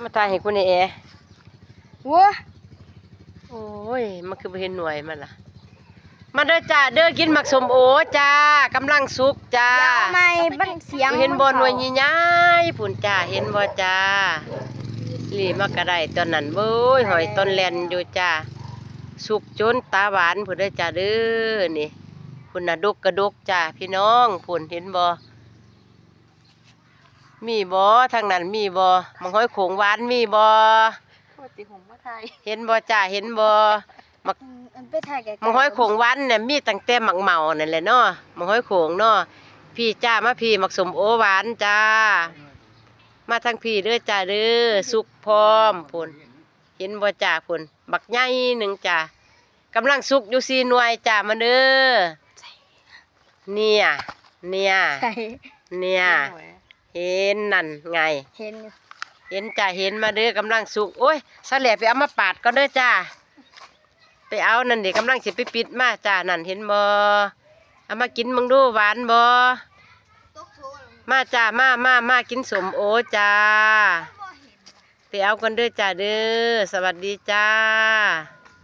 มาตายให้กูนี่เอวัวโอ้ยมันคือบ่เห็นหน่วยมันล่ะมาเด้อจ้าเด้อกินหมักสมโอจ้ากำลังสุกจ้าไม่บันเสียงเห็นบ่หน่วยใหญ่ๆพุ่นจ้าเห็นบ่จ้าหลีมากระได้ตอนนั้นเว้ยหอยต้นแลนอยู่จ้าสุกจนตาหวานพุ่นเด้อจ้าเด้อนี่พุ่นน่ะดกกระดกจ้าพี่น้องพุ่นเห็นบ่มีบ่ทางนั้นมีบ่มังหอยโขงหวานมีบ่เห็นบ่จ้าเห็นบ่มักมังหอยโขงหวานเนี่ยมีตั้งแต่หมักเมานั่นแหละเนาะมังหอยโขงเนาะพี่จ้ามาพี่หมักสมโอหวานจ้ามาทางพี่เด้อจ้าเด้อสุกพร้อมพุ่นเห็นบ่จ้าพุ่นบักใหญ่หนึ่งจ้ากำลังสุกอยู่4หน่วยจ้ามาเด้อเนี่ยเห็นนั่นไงเห็นจ้าเห็นมาเด้อกำลังสุกโอ้ยสะแหลไปเอามาปาดก็เด้อจ้าไปเอานั่นเด็กกำลังสิไปปิดมาจ้านั่นเห็นบ่เอามากินมึงดูหวานบ่มาจ้ามากินสมโอจ้าไปเอากันเด้อจ้าเด้อสวัสดีจ้า